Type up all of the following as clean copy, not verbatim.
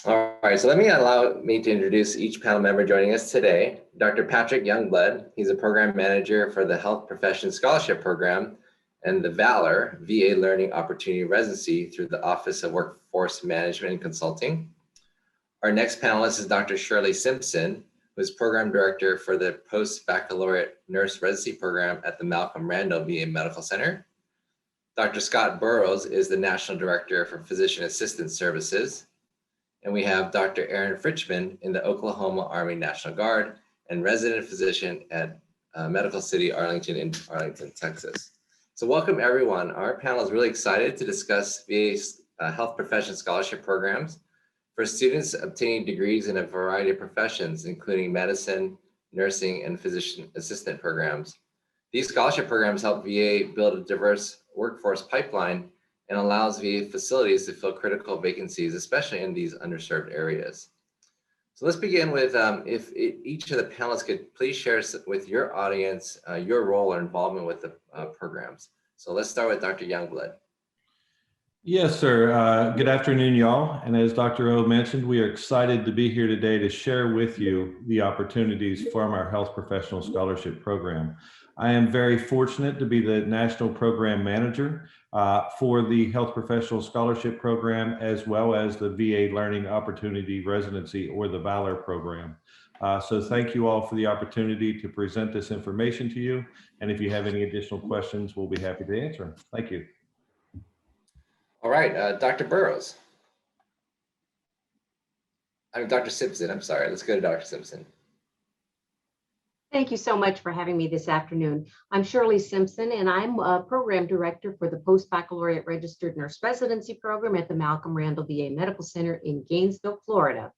All right, so allow me to introduce each panel member joining us today. Dr. Patrick Youngblood, he's a program manager for the Health Professions Scholarship Program and the VALOR, VA Learning Opportunity Residency through the Office of Workforce Management and Consulting. Our next panelist is Dr. Shirley Simpson, who is program director for the post-baccalaureate nurse residency program at the Malcolm Randall VA Medical Center. Dr. Scot Burroughs is the national director for physician assistance services. And we have Dr. Erron Fritchman in the Oklahoma Army National Guard and resident physician at Medical City Arlington in Arlington, Texas. So welcome everyone. Our panel is really excited to discuss VA's health profession scholarship programs for students obtaining degrees in a variety of professions, including medicine, nursing, and physician assistant programs. These scholarship programs help VA build a diverse workforce pipeline and allows VA facilities to fill critical vacancies, especially in these underserved areas. So let's begin with if each of the panelists could please share with your audience your role or involvement with the programs. So let's start with Dr. Youngblood. Yes, sir. Good afternoon, y'all. And as Dr. O mentioned, we are excited to be here today to share with you the opportunities from our Health Professional Scholarship Program. I am very fortunate to be the National Program Manager for the Health Professional Scholarship Program, as well as the VA Learning Opportunity Residency, or the VALOR program. So thank you all for the opportunity to present this information to you. And if you have any additional questions, we'll be happy to answer them. Thank you. All right, Dr. Burroughs. Dr. Simpson, I'm sorry. Let's go to Dr. Simpson. Thank you so much for having me this afternoon. I'm Shirley Simpson, and I'm a program director for the Post-Baccalaureate Registered Nurse Residency Program at the Malcolm Randall VA Medical Center in Gainesville, Florida.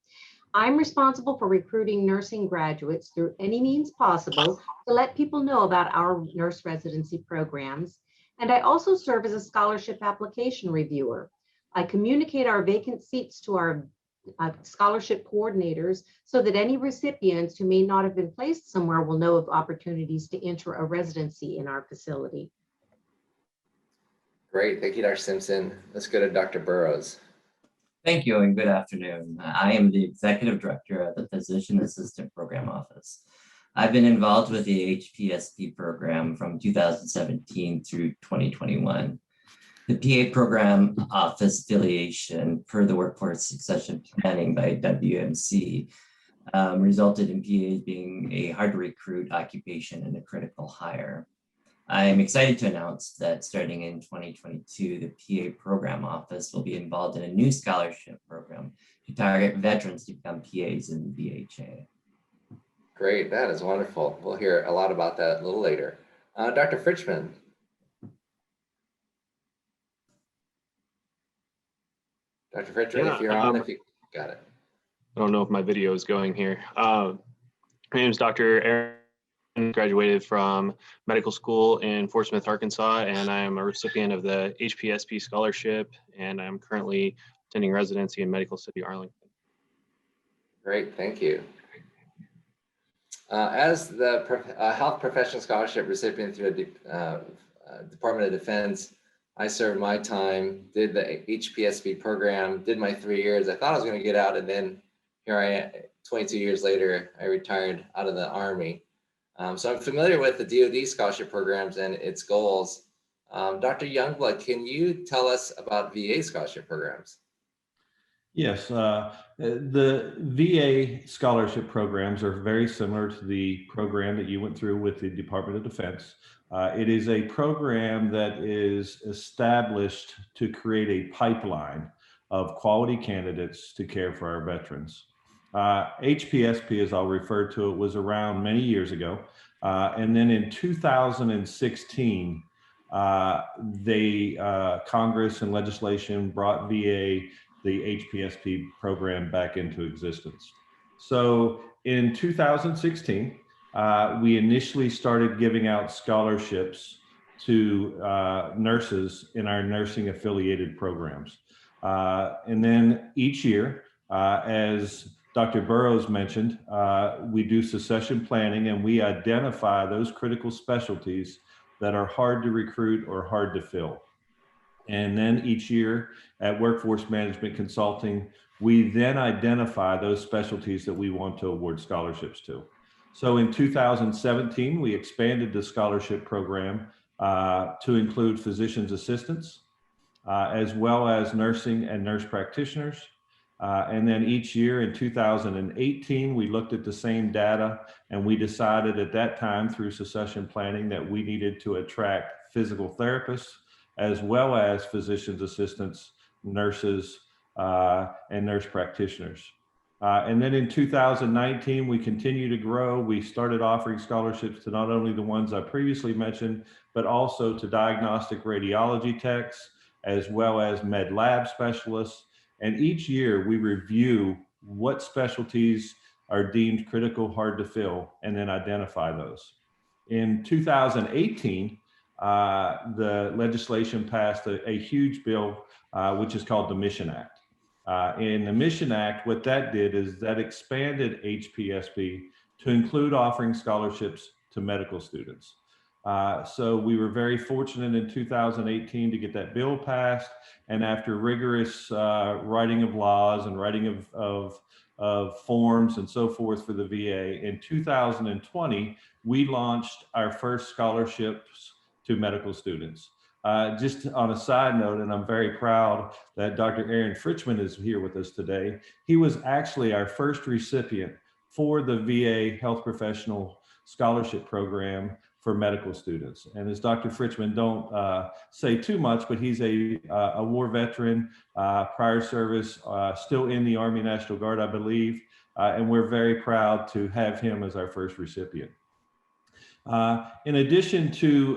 I'm responsible for recruiting nursing graduates through any means possible to let people know about our nurse residency programs. And I also serve as a scholarship application reviewer. I communicate our vacant seats to our scholarship coordinators so that any recipients who may not have been placed somewhere will know of opportunities to enter a residency in our facility. Great, thank you, Dr. Simpson. Let's go to Dr. Burroughs. Thank you and good afternoon. I am the Executive Director at the Physician Assistant Program Office. I've been involved with the HPSP program from 2017 through 2021. The PA program office affiliation per the Workforce Succession Planning by WMC resulted in PAs being a hard to recruit occupation and a critical hire. I'm excited to announce that starting in 2022, the PA program office will be involved in a new scholarship program to target veterans to become PAs in the VHA. Great, that is wonderful. We'll hear a lot about that a little later. Dr. Fritchman. Dr. Fritchman, Yeah, if you're on, if you got it. I don't know if my video is going here. My name is Dr. Erron, graduated from medical school in Fort Smith, Arkansas, and I am a recipient of the HPSP scholarship, and I'm currently attending residency in Medical City, Arlington. Great, thank you. As the Health Professional Scholarship recipient through the Department of Defense, I served my time, did the HPSP program, did my 3 years. I thought I was going to get out, and then here I am, 22 years later, I retired out of the Army. So I'm familiar with the DoD scholarship programs and its goals. Dr. Youngblood, can you tell us about VA scholarship programs? Yes, the VA scholarship programs are very similar to the program that you went through with the Department of Defense. It is a program that is established to create a pipeline of quality candidates to care for our veterans. HPSP, as I'll refer to it, was around many years ago. And then in 2016, Congress and legislation brought VA the HPSP program back into existence. So in 2016, we initially started giving out scholarships to nurses in our nursing affiliated programs. And then each year, as Dr. Burroughs mentioned, we do succession planning and we identify those critical specialties that are hard to recruit or hard to fill. And then each year at Workforce Management Consulting, we then identify those specialties that we want to award scholarships to. So in 2017, we expanded the scholarship program to include physician's assistants, as well as nursing and nurse practitioners. And then each year in 2018, we looked at the same data and we decided at that time through succession planning that we needed to attract physical therapists, as well as physician's assistants, nurses, and nurse practitioners. And then in 2019, we continue to grow. We started offering scholarships to not only the ones I previously mentioned, but also to diagnostic radiology techs, as well as med lab specialists. And each year we review what specialties are deemed critical, hard to fill, and then identify those. In 2018, the legislation passed a huge bill, which is called the Mission Act. In the Mission Act, what that did is that expanded HPSP to include offering scholarships to medical students. So we were very fortunate in 2018 to get that bill passed. And after rigorous writing of laws and writing of forms and so forth for the VA, in 2020, we launched our first scholarships to medical students. Just on a side note, and I'm very proud that Dr. Erron Fritchman is here with us today. He was actually our first recipient for the VA Health Professional Scholarship Program for medical students. And as Dr. Fritchman don't say too much, but he's a war veteran, prior service, still in the Army National Guard, I believe. And we're very proud to have him as our first recipient. In addition to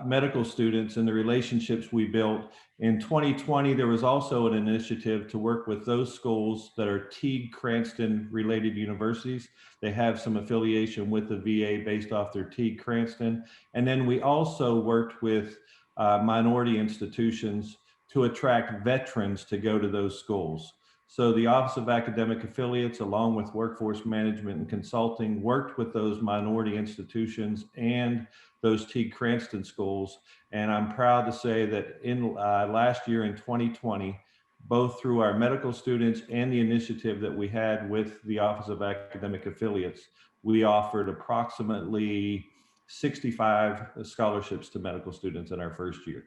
medical students and the relationships we built, in 2020, there was also an initiative to work with those schools that are Teague Cranston related universities. They have some affiliation with the VA based off their Teague Cranston. And then we also worked with minority institutions to attract veterans to go to those schools. So the Office of Academic Affiliates, along with Workforce Management and Consulting, worked with those minority institutions and those Teague Cranston schools. And I'm proud to say that in last year in 2020, both through our medical students and the initiative that we had with the Office of Academic Affiliates, we offered approximately 65 scholarships to medical students in our first year.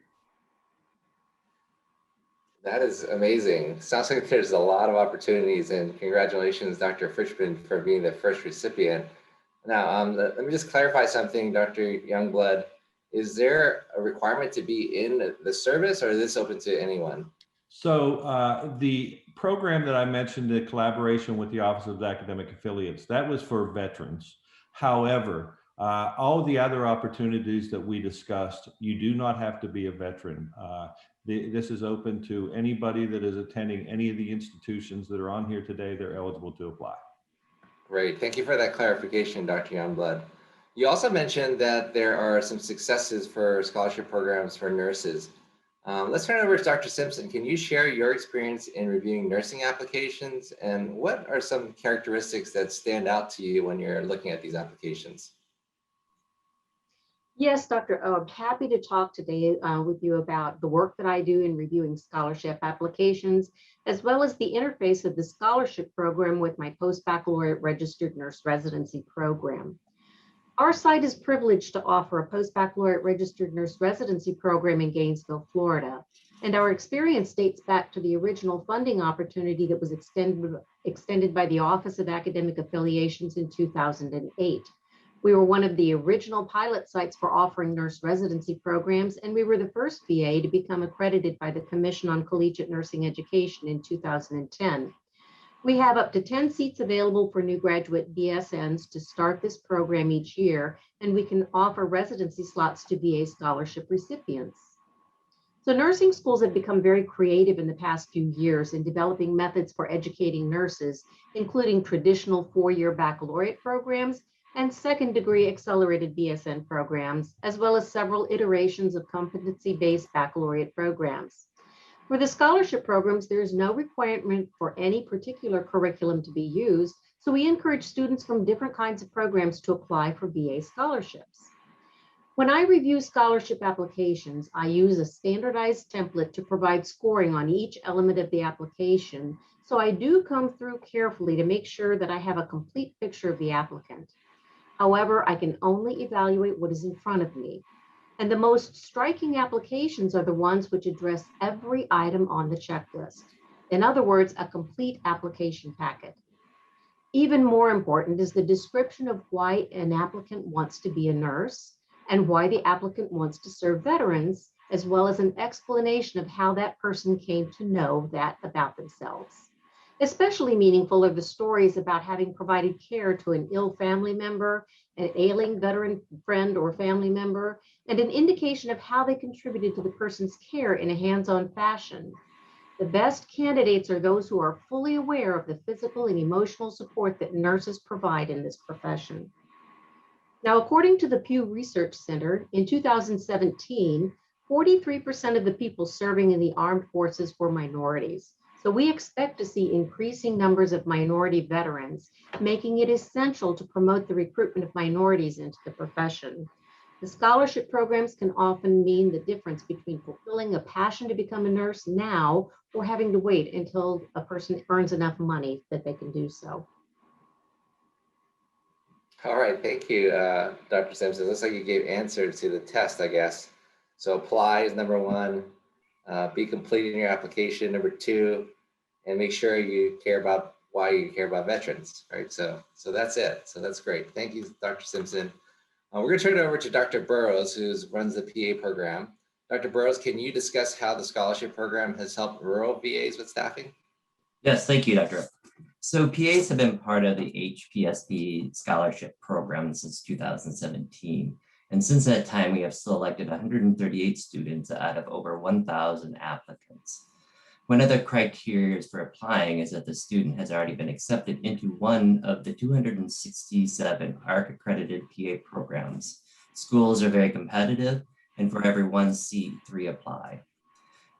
That is amazing. Sounds like there's a lot of opportunities, and congratulations, Dr. Fritchman, for being the first recipient. Now, let me just clarify something, Dr. Youngblood. Is there a requirement to be in the service, or is this open to anyone? So the program that I mentioned, the collaboration with the Office of Academic Affiliates, that was for veterans. However, all of the other opportunities that we discussed, you do not have to be a veteran. This is open to anybody that is attending any of the institutions that are on here today. They're eligible to apply. Great. Thank you for that clarification, Dr. Youngblood. You also mentioned that there are some successes for scholarship programs for nurses. Let's turn it over to Dr. Simpson. Can you share your experience in reviewing nursing applications, and what are some characteristics that stand out to you when you're looking at these applications? Yes, Dr. O, I'm happy to talk today with you about the work that I do in reviewing scholarship applications, as well as the interface of the scholarship program with my post-baccalaureate registered nurse residency program. Our site is privileged to offer a post-baccalaureate registered nurse residency program in Gainesville, Florida, and our experience dates back to the original funding opportunity that was extended by the Office of Academic Affiliations in 2008. We were one of the original pilot sites for offering nurse residency programs, and we were the first VA to become accredited by the Commission on Collegiate Nursing Education in 2010. We have up to 10 seats available for new graduate BSNs to start this program each year, and we can offer residency slots to VA scholarship recipients. So nursing schools have become very creative in the past few years in developing methods for educating nurses, including traditional four-year baccalaureate programs and second-degree accelerated BSN programs, as well as several iterations of competency-based baccalaureate programs. For the scholarship programs, there is no requirement for any particular curriculum to be used, so we encourage students from different kinds of programs to apply for VA scholarships. When I review scholarship applications, I use a standardized template to provide scoring on each element of the application. So I do come through carefully to make sure that I have a complete picture of the applicant. However, I can only evaluate what is in front of me. And the most striking applications are the ones which address every item on the checklist. In other words, a complete application packet. Even more important is the description of why an applicant wants to be a nurse and why the applicant wants to serve veterans, as well as an explanation of how that person came to know that about themselves. Especially meaningful are the stories about having provided care to an ill family member, an ailing veteran friend or family member, and an indication of how they contributed to the person's care in a hands-on fashion. The best candidates are those who are fully aware of the physical and emotional support that nurses provide in this profession. Now, according to the Pew Research Center, in 2017, 43% of the people serving in the armed forces were minorities. So we expect to see increasing numbers of minority veterans, making it essential to promote the recruitment of minorities into the profession. The scholarship programs can often mean the difference between fulfilling a passion to become a nurse now or having to wait until a person earns enough money that they can do so. All right, thank you, Dr. Simpson. Looks like you gave answers to the test, I guess. So apply is number one, be complete in your application, number two, and make sure you care about why you care about veterans, right? So that's it. So that's great. Thank you, Dr. Simpson. We're going to turn it over to Dr. Burroughs, who runs the PA program. Dr. Burroughs, can you discuss how the scholarship program has helped rural VAs with staffing? Yes, thank you, Dr. So PAs have been part of the HPSP scholarship program since 2017. And since that time, we have selected 138 students out of over 1,000 applicants. One of the criteria for applying is that the student has already been accepted into one of the 267 ARC accredited PA programs. Schools are very competitive, and for every one seat, 3 apply.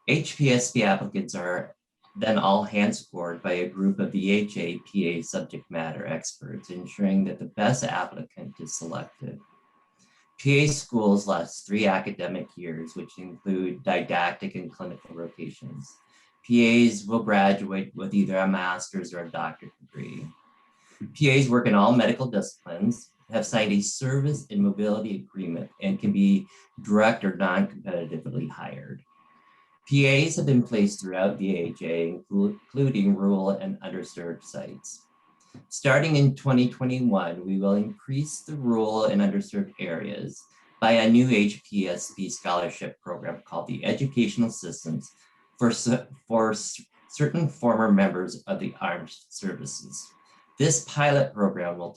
HPSP applicants are then all hand scored by a group of VHA PA subject matter experts, ensuring that the best applicant is selected. PA schools last 3 academic years, which include didactic and clinical rotations. PAs will graduate with either a master's or a doctorate degree. PAs work in all medical disciplines, have signed a service and mobility agreement, and can be direct or non-competitively hired. PAs have been placed throughout VHA, including rural and underserved sites. Starting in 2021, we will increase the rural and underserved areas by a new HPSP scholarship program called the Educational Assistance for certain former members of the armed services. This pilot program will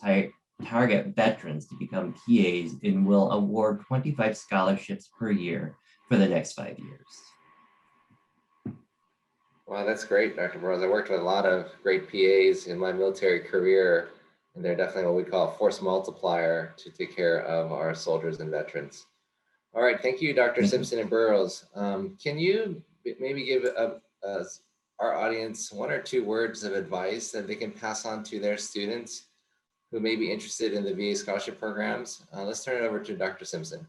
target veterans to become PAs and will award 25 scholarships per year for the next 5 years. Wow, that's great, Dr. Burroughs. I worked with a lot of great PAs in my military career, and they're definitely what we call a force multiplier to take care of our soldiers and veterans. All right, thank you, Dr. Simpson and Burroughs. Can you maybe give our audience 1 or 2 words of advice that they can pass on to their students who may be interested in the VA scholarship programs? Let's turn it over to Dr. Simpson.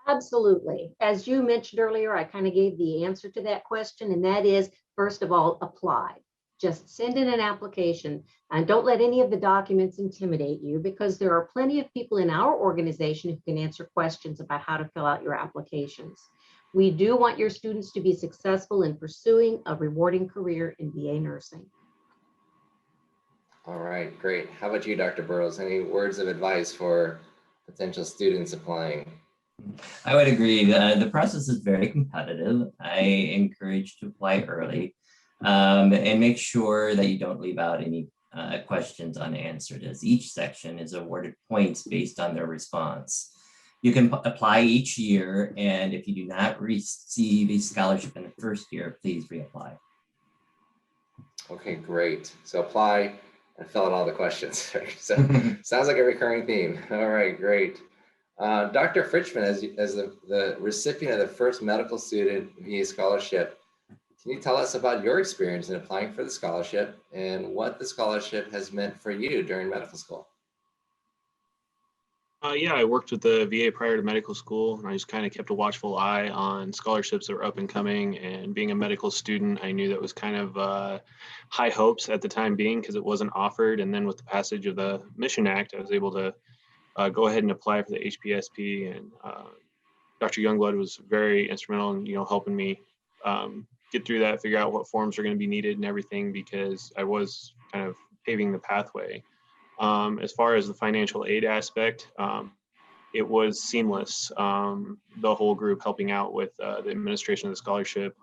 Absolutely. As you mentioned earlier, I kind of gave the answer to that question, and that is, first of all, apply. Just send in an application and don't let any of the documents intimidate you, because there are plenty of people in our organization who can answer questions about how to fill out your applications. We do want your students to be successful in pursuing a rewarding career in VA nursing. All right, great. How about you, Dr. Burroughs? Any words of advice for potential students applying? I would agree. The process is very competitive. I encourage to apply early and make sure that you don't leave out any questions unanswered, as each section is awarded points based on their response. You can apply each year, and if you do not receive a scholarship in the first year, please reapply. Okay, great. So apply and fill out all the questions. So sounds like a recurring theme. All right, great. Dr. Fritchman, as the recipient of the first medical student VA scholarship, can you tell us about your experience in applying for the scholarship and what the scholarship has meant for you during medical school? Yeah, I worked with the VA prior to medical school, and I just kind of kept a watchful eye on scholarships that were up and coming. And being a medical student, I knew that was kind of high hopes at the time being because it wasn't offered. And then with the passage of the Mission Act, I was able to go ahead and apply for the HPSP. And Dr. Youngblood was very instrumental in helping me get through that, figure out what forms are going to be needed and everything because I was kind of paving the pathway. As far as the financial aid aspect, it was seamless. The whole group helping out with the administration of the scholarship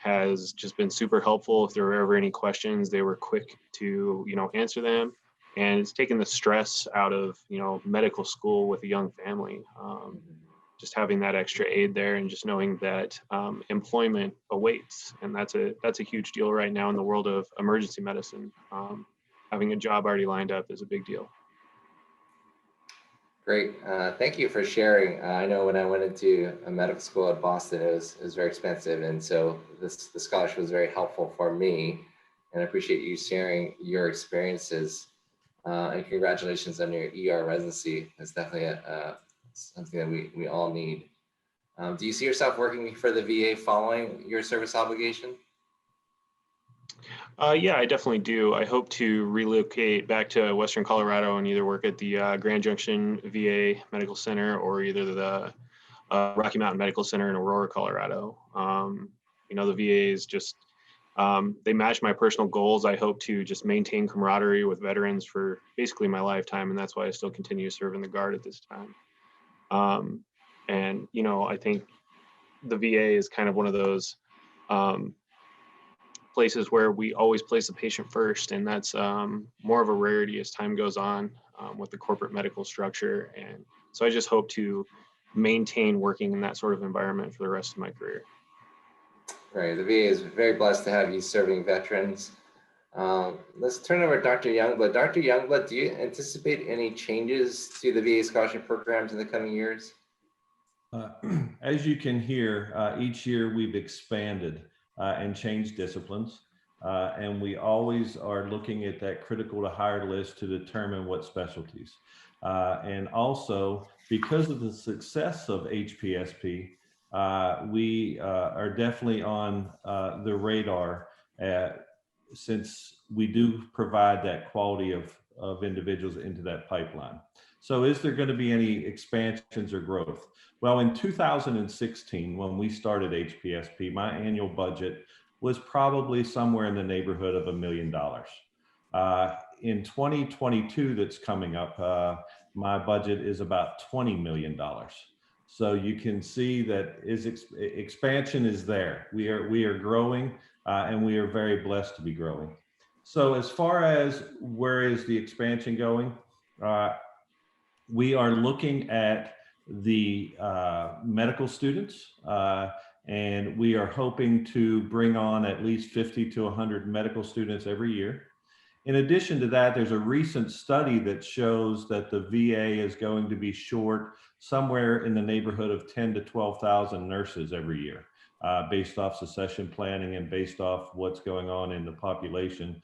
has just been super helpful. If there were ever any questions, they were quick to answer them, and it's taken the stress out of medical school with a young family. Just having that extra aid there, and just knowing that employment awaits, and that's a huge deal right now in the world of emergency medicine. Having a job already lined up is a big deal. Great. Thank you for sharing. I know when I went into a medical school at Boston, it was very expensive. And so the scholarship was very helpful for me. And I appreciate you sharing your experiences. And congratulations on your ER residency. It's definitely something that we all need. Do you see yourself working for the VA following your service obligation? Yeah, I definitely do. I hope to relocate back to Western Colorado and either work at the Grand Junction VA Medical Center or either the Rocky Mountain Medical Center in Aurora, Colorado. The VA is just, they match my personal goals. I hope to just maintain camaraderie with veterans for basically my lifetime, and that's why I still continue to serve in the Guard at this time. I think the VA is kind of one of those places where we always place the patient first, and that's more of a rarity as time goes on with the corporate medical structure. And so I just hope to maintain working in that sort of environment for the rest of my career. Right, the VA is very blessed to have you serving veterans. Let's turn over to Dr. Youngblood. Dr. Youngblood, do you anticipate any changes to the VA scholarship programs in the coming years? As you can hear, each year we've expanded and changed disciplines. And we always are looking at that critical to hire list to determine what specialties. And also, because of the success of HPSP, we are definitely on the radar since we do provide that quality of individuals into that pipeline. So is there going to be any expansions or growth? Well, in 2016, when we started HPSP, my annual budget was probably somewhere in the neighborhood of $1 million. In 2022, that's coming up, my budget is about $20 million. So you can see that expansion is there. We are growing, and we are very blessed to be growing. So as far as where is the expansion going, we are looking at the medical students, and we are hoping to bring on at least 50 to 100 medical students every year. In addition to that, there's a recent study that shows that the VA is going to be short somewhere in the neighborhood of 10 to 12,000 nurses every year, based off succession planning and based off what's going on in the population.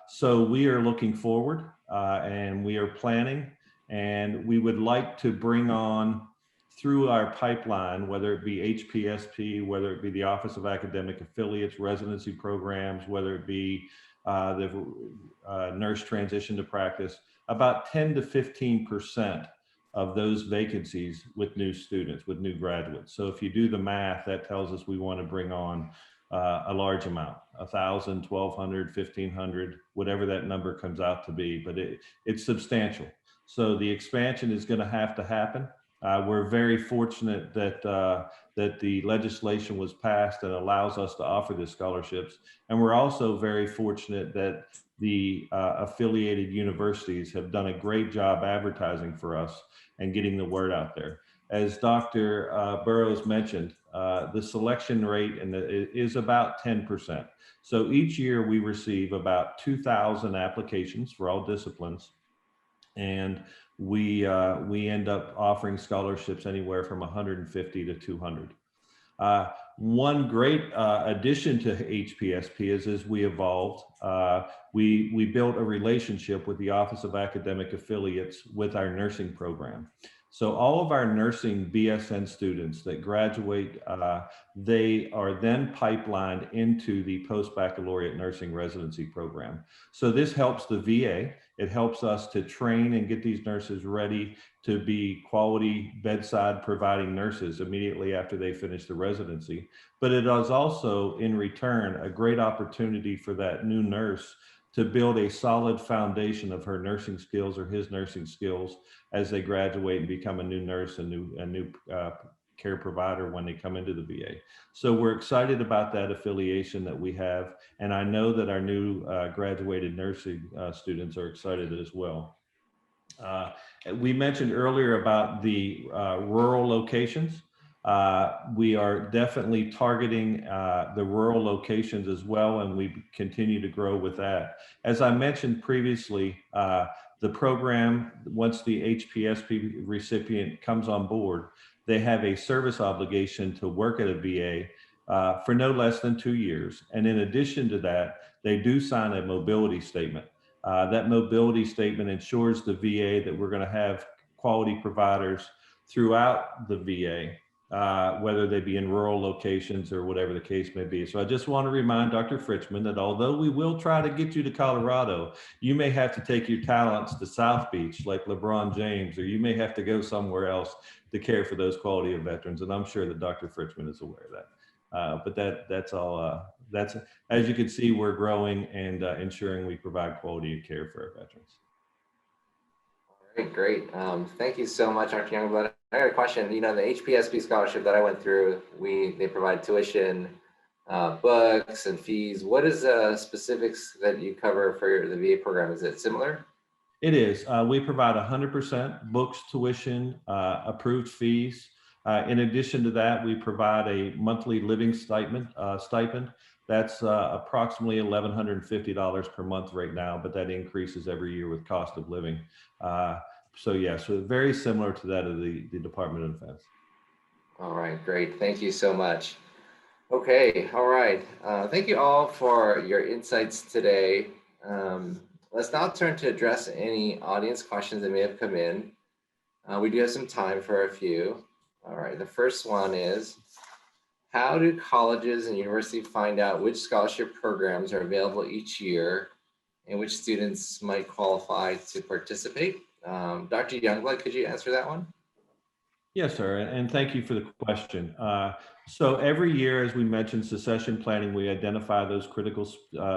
So we are looking forward, and we are planning, and we would like to bring on through our pipeline, whether it be HPSP, whether it be the Office of Academic Affiliates, residency programs, whether it be the nurse transition to practice, about 10 to 15% of those vacancies with new students, with new graduates. So if you do the math, that tells us we want to bring on a large amount, 1,000, 1,200, 1,500, whatever that number comes out to be, but it's substantial. So the expansion is going to happen. We're very fortunate that that the legislation was passed that allows us to offer the scholarships. And we're also very fortunate that the affiliated universities have done a great job advertising for us and getting the word out there. As Dr. Burroughs mentioned, the selection rate is about 10%. So each year we receive about 2,000 applications for all disciplines. And we end up offering scholarships anywhere from 150 to 200. One great addition to HPSP is as we evolved, we built a relationship with the Office of Academic Affiliates with our nursing program. So all of our nursing BSN students that graduate, they are then pipelined into the post-baccalaureate nursing residency program. So this helps the VA. It helps us to train and get these nurses ready to be quality bedside providing nurses immediately after they finish the residency. But it is also, in return, a great opportunity for that new nurse to build a solid foundation of her nursing skills or his nursing skills as they graduate and become a new nurse, a new care provider when they come into the VA. So we're excited about that affiliation that we have. And I know that our new graduated nursing students are excited as well. We mentioned earlier about the rural locations. We are definitely targeting the rural locations as well, and we continue to grow with that. As I mentioned previously, the program, once the HPSP recipient comes on board, they have a service obligation to work at a VA for no less than 2 years. And in addition to that, they do sign a mobility statement. That mobility statement ensures the VA that we're going to have quality providers throughout the VA, whether they be in rural locations or whatever the case may be. So I just want to remind Dr. Fritchman that although we will try to get you to Colorado, you may have to take your talents to South Beach like LeBron James, or you may have to go somewhere else to care for those quality of veterans. And I'm sure that Dr. Fritchman is aware of that. But that's all. That's, as you can see, we're growing and ensuring we provide quality of care for our veterans. All right, great. Thank you so much, Dr. Youngblood. I got a question. You know, the HPSP scholarship that I went through, they provide tuition, books, and fees. What is the specifics that you cover for the VA program? Is it similar? It is. We provide 100% books, tuition, approved fees. In addition to that, we provide a monthly living stipend. That's approximately $1,150 per month right now, but that increases every year with cost of living. So yeah, so very similar to that of the Department of Defense. All right, great. Thank you so much. Okay, all right. Thank you all for your insights today. Let's now turn to address any audience questions that may have come in. We do have some time for a few. All right, the first one is, how do colleges and universities find out which scholarship programs are available each year and which students might qualify to participate? Dr. Youngblood, could you answer that one? Yes, sir, and thank you for the question. So every year, as we mentioned, succession planning, we identify those critical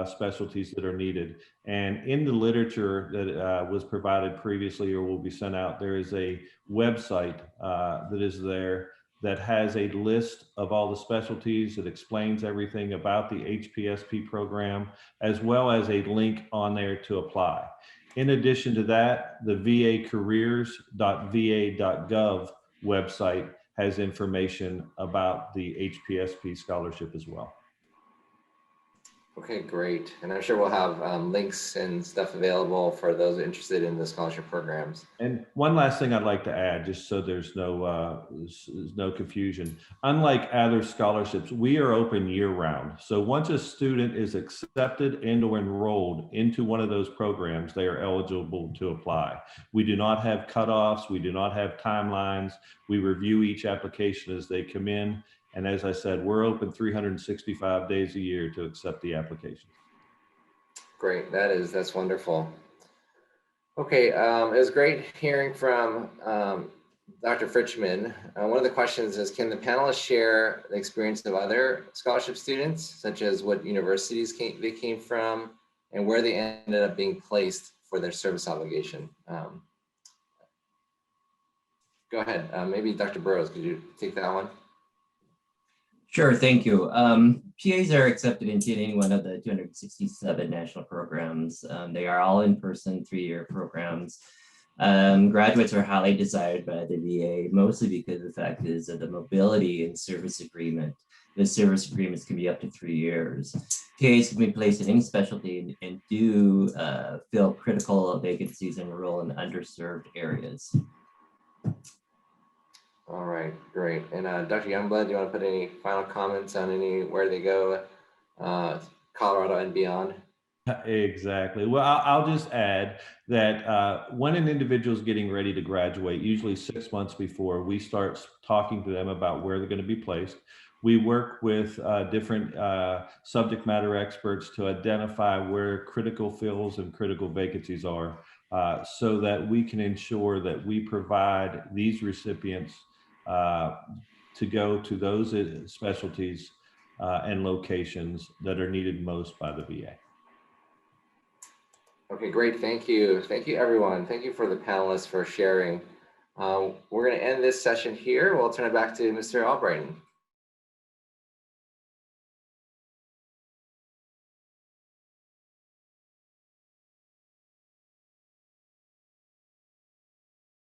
specialties that are needed. And in the literature that was provided previously or will be sent out, there is a website that is there that has a list of all the specialties. That explains everything about the HPSP program, as well as a link on there to apply. In addition to that, the vacareers.va.gov website has information about the HPSP scholarship as well. Okay, great. And I'm sure we'll have links and stuff available for those interested in the scholarship programs. And one last thing I'd like to add, just so there's no confusion. Unlike other scholarships, we are open year round. So once a student is accepted and or enrolled into one of those programs, they are eligible to apply. We do not have cutoffs. We do not have timelines. We review each application as they come in. And as I said, we're open 365 days a year to accept the applications. Great, that's wonderful. Okay, it was great hearing from Dr. Fritchman. One of the questions is, can the panelists share the experience of other scholarship students, such as what universities they came from and where they ended up being placed for their service obligation? Go ahead, maybe Dr. Burroughs, could you take that one? Sure, thank you. PAs are accepted into any one of the 267 national programs. They are all in-person 3-year programs. Graduates are highly desired by the VA, mostly because the fact is that the mobility and service agreement, the service agreements can be up to 3 years. PAs can be placed in any specialty and do fill critical vacancies in rural and underserved areas. All right, great. And Dr. Youngblood, do you want to put any final comments on where they go, Colorado and beyond? Exactly. Well, I'll just add that when an individual is getting ready to graduate, usually 6 months before, we start talking to them about where they're going to be placed. We work with different subject matter experts to identify where critical fills and critical vacancies are, so that we can ensure that we provide these recipients to go to those specialties and locations that are needed most by the VA. Okay, great. Thank you. Thank you, everyone. Thank you for the panelists for sharing. We're going to end this session here. We'll turn it back to Mr. Albrighton.